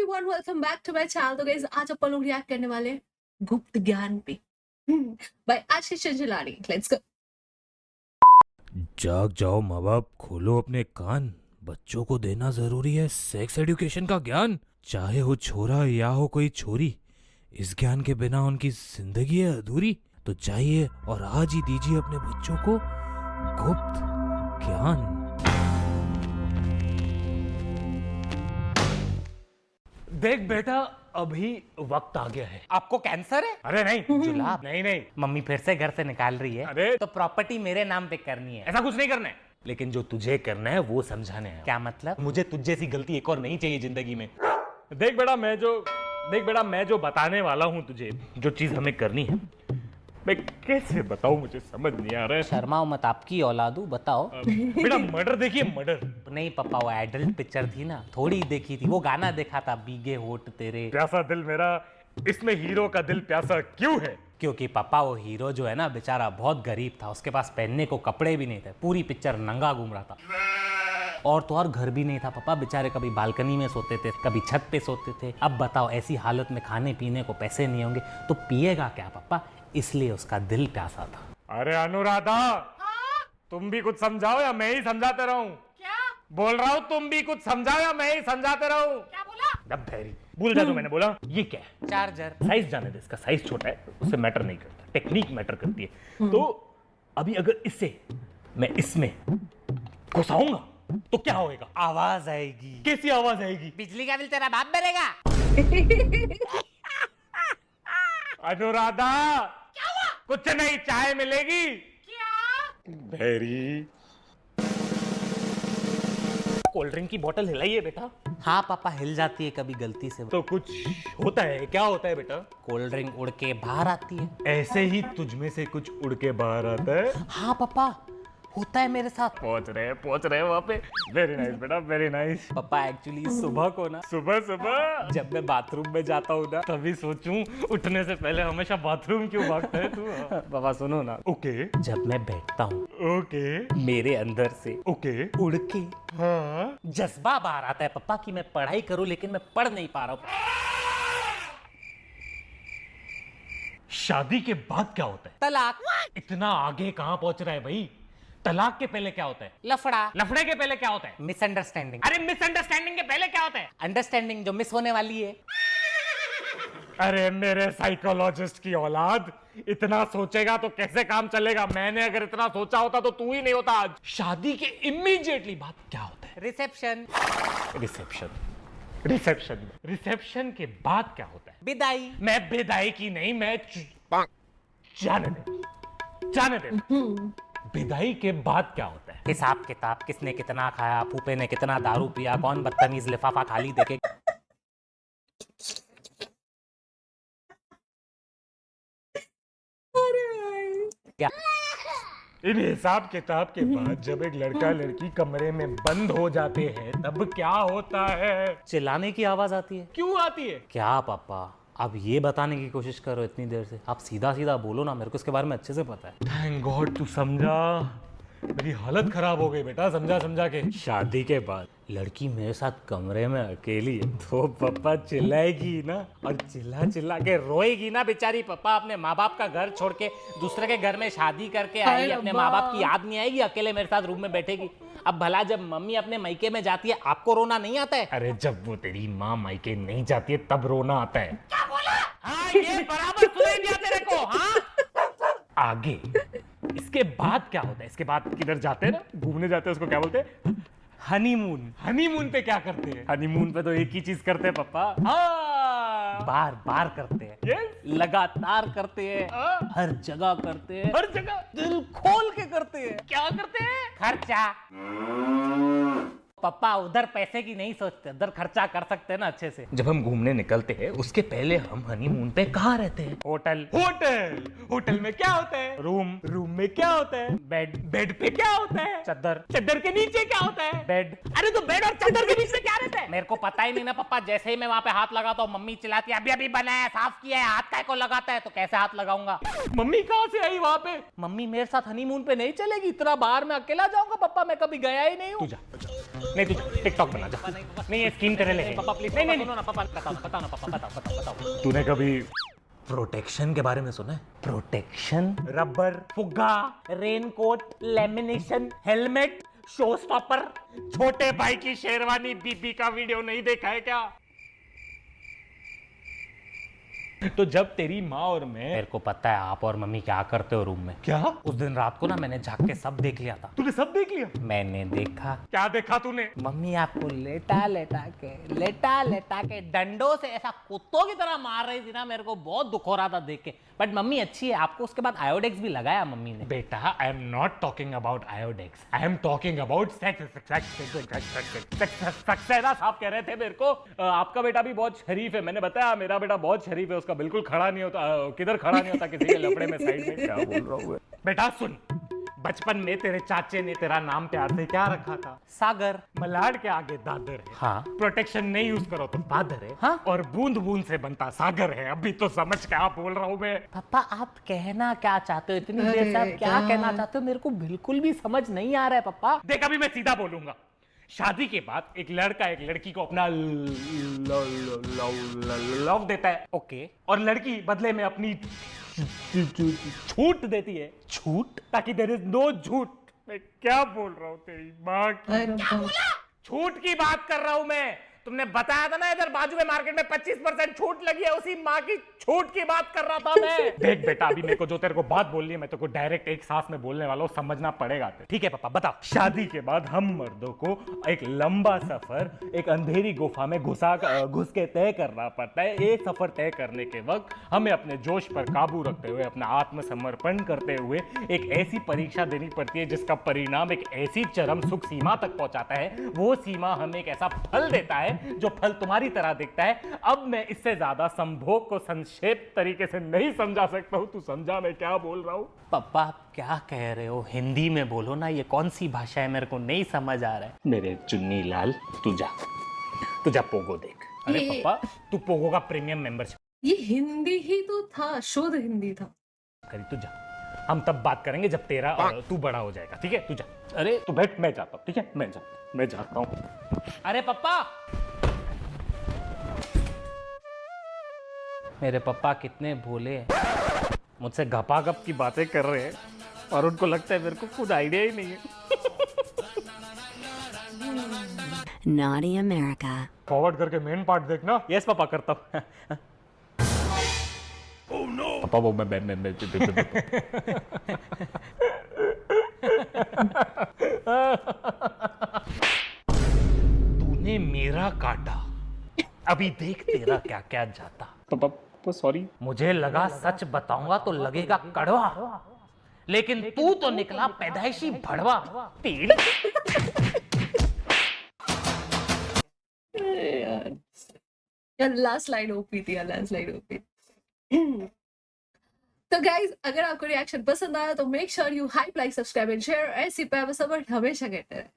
Everyone, welcome back to my channel. तो guys आज अपन लोग रिएक्ट करने वाले हैं गुप्त ज्ञान पे by Ashish Chanchlani. Let's go. जाग जाओ माँ बाप, खोलो अपने कान। बच्चों को देना जरूरी है सेक्स एजुकेशन का ज्ञान। चाहे हो छोरा या हो कोई छोरी, इस ज्ञान के बिना उनकी जिंदगी है अधूरी। तो चाहिए और आज ही दीजिए अपने बच्चों को गुप्त ज्ञान। देख बेटा, अभी वक्त आ गया है। आपको कैंसर है? अरे नहीं जुलाब। नहीं, मम्मी फिर से घर से निकाल रही है। अरे तो प्रॉपर्टी मेरे नाम पे करनी है। ऐसा कुछ नहीं करना है, लेकिन जो तुझे करना है वो समझाने है। क्या मतलब? मुझे तुझ जैसी गलती एक और नहीं चाहिए जिंदगी में। देख बेटा, मैं जो बताने वाला हूँ तुझे, जो चीज हमें करनी है, मैं कैसे बताऊं, मुझे समझ नहीं आ रहा है। शर्माओ मत, आपकी औलादू, बताओ। बेटा मर्डर देखिए, मर्डर। नहीं पापा, वो एडल्ट पिक्चर थी ना, थोड़ी देखी थी। वो गाना देखा था, भीगे होठ तेरे। प्यासा दिल मेरा, इसमें हीरो का दिल प्यासा क्यों है? क्योंकि पापा वो हीरो जो है ना, बेचारा बहुत गरीब था। उसके पास पहनने को कपड़े भी नहीं थे। पूरी पिक्चर नंगा घूम रहा था। और तो और घर भी नहीं था पापा। बेचारे कभी बालकनी में सोते थे, कभी छत पे सोते थे। अब बताओ, ऐसी हालत में खाने पीने को पैसे नहीं होंगे तो पिएगा क्या पापा? इसलिए उसका दिल प्यासा था। अरे अनुराधा, तुम भी कुछ समझाओ या मैं ही समझाते रहूं? क्या बोल रहा हूँ, तुम भी कुछ समझाओ या मैं ही समझाते रहूं? क्या बोला? जब धैर्य भूल जा। तो मैंने बोला ये क्या है? चार्जर। साइज जाने दे, इसका साइज छोटा है, उससे मैटर नहीं करता, टेक्निक मैटर करती है। तो अभी अगर इससे मैं इसमें घुसाऊंगा तो क्या होएगा? आवाज आएगी। कैसी आवाज आएगी? बिजली का बिल तेरा बाप भरेगा। अनुराधा, क्या हुआ? कुछ नहीं, चाय मिलेगी? क्या? धैर्य, कोल्ड ड्रिंक की बोतल हिलाइए बेटा। हाँ पापा, हिल जाती है कभी गलती से। तो कुछ होता है? क्या होता है बेटा? कोल्ड ड्रिंक उड़ के बाहर आती है। ऐसे ही तुझ में से कुछ उड़ के बाहर आता है। हाँ पापा, होता है मेरे साथ। पहुंच रहे वहां पे। वेरी नाइस बेटा, वेरी नाइस। पापा एक्चुअली सुबह को ना, सुबह सुबह जब मैं बाथरूम में जाता हूँ ना, तभी सोचूं उठने से पहले हमेशा बाथरूम क्यों भागता है तू? पापा सुनो ना, ओके जब मैं बैठता हूँ ओके मेरे अंदर से ओके। उड़ के हाँ, जज्बा बाहर आता है पापा कि मैं पढ़ाई करूं, लेकिन मैं पढ़ नहीं पा रहा हूँ। शादी के बाद क्या होता है? तलाक। इतना आगे कहाँ पहुंच रहा है भाई? तलाक के पहले क्या होता है? लफड़ा। लफड़े के पहले क्या होता है? मिसअंडरस्टैंडिंग। अरे मिसअंडरस्टैंडिंग के पहले क्या होता है? अंडरस्टैंडिंग जो मिस होने वाली है। अरे मेरे साइकोलॉजिस्ट की औलाद, इतना सोचेगा तो कैसे काम चलेगा? मैंने अगर इतना सोचा होता तो तू ही नहीं होता आज। शादी के इमीडिएटली बाद क्या होता है? रिसेप्शन। रिसेप्शन के बाद क्या होता है? विदाई। मैं विदाई की नहीं, मैं जाने दे। विदाई के बाद क्या होता है? हिसाब किताब, किसने कितना खाया, फूफे ने कितना दारू पिया, कौन बदतमीज लिफाफा खाली देके। क्या? इन हिसाब किताब के बाद जब एक लड़का लड़की कमरे में बंद हो जाते हैं तब क्या होता है? चिल्लाने की आवाज आती है। क्यों आती है? क्या पापा, आप ये बताने की कोशिश करो इतनी देर से। आप सीधा सीधा बोलो ना, मेरे को इसके बारे में अच्छे से पता है। थैंक गॉड तू समझा। मेरी हालत खराब हो गई बेटा, समझा के। शादी के बाद लड़की मेरे साथ कमरे में अकेली है तो पापा चिल्लाएगी ना, और चिल्ला के रोएगी ना बेचारी। पापा अपने माँ बाप का घर छोड़ के दूसरे के घर में शादी करके आएगी, अपने माँ बाप की याद नहीं आएगी? अकेले मेरे साथ रूम में बैठेगी। अब भला जब मम्मी अपने मायके में जाती है, आपको रोना नहीं आता है? अरे जब वो तेरी माँ मायके नहीं जाती है तब रोना आता है। क्या बोला? हाँ, ये बराबर सुनाई दिया तेरे को। हाँ, आगे इसके बाद क्या होता है? इसके बाद किधर जाते हैं ना, घूमने जाते हैं, उसको क्या बोलते हैं? हनीमून। हनीमून पे क्या करते हैं? हनीमून पे तो एक ही चीज करते हैं पापा, हाँ, बार बार करते हैं। Yes. लगातार करते हैं, हाँ। हर जगह करते हैं, हर जगह दिल खोल के करते हैं। क्या करते हैं? खर्चा। पापा उधर पैसे की नहीं सोचते, उधर खर्चा कर सकते हैं ना अच्छे से। जब हम घूमने निकलते हैं उसके पहले हम हनीमून पे कहाँ रहते हैं? होटल में क्या होता है? रूम में क्या होता है? बेड पे क्या होता है? चद्दर के नीचे क्या होता है? बेड। अरे तो बेड और चद्दर के बीच में क्या रहता है? मेरे को पता ही नहीं ना पापा। जैसे ही मैं वहां पे हाथ लगाता हूँ, मम्मी चिल्लाती है, अभी अभी बनाया, साफ किया है, हाथ काय को लगाता है? तो कैसे हाथ लगाऊंगा? मम्मी कहाँ से आई वहां पे? मम्मी मेरे साथ हनीमून पे नहीं चलेगी। इतना बाहर मैं अकेला जाऊंगा पापा? मैं कभी गया ही नहीं हूँ। तू जा। नहीं तू टिकटॉक बना जा। नहीं ये स्कीम तेरे लिए है। पापा प्लीज, नहीं नहीं सुनो ना पापा, बताओ ना पापा, बताओ। तूने कभी प्रोटेक्शन के बारे में सुना है? प्रोटेक्शन, रबर, फुग्गा, raincoat, lamination, helmet, show stopper, छोटे भाई की शेरवानी बीबी का वीडियो नहीं देखा है क्या? तो जब तेरी माँ और मैं मेरे को पता है आप और मम्मी क्या करते हो रूम में। क्या उस दिन रात को ना मैंने झांक के सब देख लिया था। तूने सब देख लिया? मैंने देखा क्या देखा तूने? मम्मी आपको लेटा लेटा के डंडों से ऐसा कुत्तों की तरह मार रही थी ना, मेरे को बहुत दुख हो रहा था देख के। बट मम्मी अच्छी है, आपको उसके बाद आयोडेक्स भी लगाया मम्मी ने। बेटा I am not talking about Iodex, I am talking about Saxena साहब कह रहे थे मेरे को आपका बेटा भी बहुत शरीफ है। मैंने बताया मेरा बेटा बहुत शरीफ है, उसका बिल्कुल खड़ा नहीं होता, किधर खड़ा नहीं होता किसी के लफड़े में साइड में। क्या बोल रहा हूँ? बेटा सुन, बचपन में तेरे चाचे ने तेरा नाम प्यार से क्या रखा था? सागर। मलाड के आगे दादर है। हाँ। प्रोटेक्शन नहीं यूज करो तो दादर है। हाँ। और बूंद बूंद से बनता सागर है। अभी तो समझ क्या बोल रहा हूँ मैं। पापा आप कहना क्या चाहते हो? इतनी देर से आप क्या कहना चाहते हो? मेरे को बिल्कुल भी समझ नहीं आ रहा है पापा। देख अभी मैं सीधा बोलूंगा। शादी के बाद एक लड़का एक लड़की को अपना लव देता है, ओके। और लड़की बदले में अपनी छूट देती है। छूट? ताकि देयर इज नो झूठ। मैं क्या बोल रहा हूँ तेरी माँ की? अरे बाप। छूट की बात कर रहा हूं मैं। तुमने बताया था ना इधर बाजू में मार्केट में 25% छूट लगी है, उसी माँ की छूट की बात कर रहा था मैं। देख बेटा अभी मेरे को जो तेरे को बात बोलनी है मैं तेरे को डायरेक्ट एक सांस में बोलने वाला हूँ, समझना पड़ेगा तेरे। ठीक है पापा बताओ। शादी के बाद हम मर्दों को एक लंबा सफर एक अंधेरी गुफा में घुस के तय करना पड़ता है। एक सफर तय करने के वक्त हमें अपने जोश पर काबू रखते हुए अपना आत्मसमर्पण करते हुए एक ऐसी परीक्षा देनी पड़ती है जिसका परिणाम एक ऐसी चरम सुख सीमा तक पहुंचाता है। वो सीमा हमें एक ऐसा फल देता है जो फल तुम्हारी तरह दिखता है। अब मैं इससे ज्यादा संभोग को संक्षेप तरीके से नहीं समझा सकता हूं। तू समझा मैं क्या बोल रहा हूं? पापा आप क्या कह रहे हो? हिंदी में बोलो ना, ये कौन सी भाषा है? मेरे को नहीं समझ आ रहा है। मेरे चुन्नी लाल तू जा पोगो देख। अरे ये- पापा तू पोगो का प्रीमियम मेंबरशिप ये हिंदी ही तो था, शुद्ध हिंदी था। करी। तू जा, हम तब बात करेंगे जब तेरा तू बड़ा हो जाएगा। ठीक है तू जा। अरे तू बैठ, मैं जाता हूँ। ठीक है मैं जाता हूँ। अरे पापा, मेरे पापा कितने भोले हैं। मुझसे गपागप की बातें कर रहे हैं और उनको लगता है मेरे को खुद आइडिया ही नहीं है। Naughty America. फॉरवर्ड करके मेन पार्ट देखना। यस पापा करता हूँ। पापा वो मैं तूने मेरा काटा, अभी देख तेरा क्या क्या जाता। पापा सॉरी। मुझे लगा सच बताऊंगा तो लगेगा कड़वा, लेकिन तू तो निकला पैदाइशी भड़वा। तेरी यार लास्ट लाइन ओपी थी, लास्ट लाइन ओपी। तो गाइज अगर आपको रिएक्शन पसंद आया तो make sure you hype, like, subscribe and share. ऐसी पैसा हमेशा कहते हैं।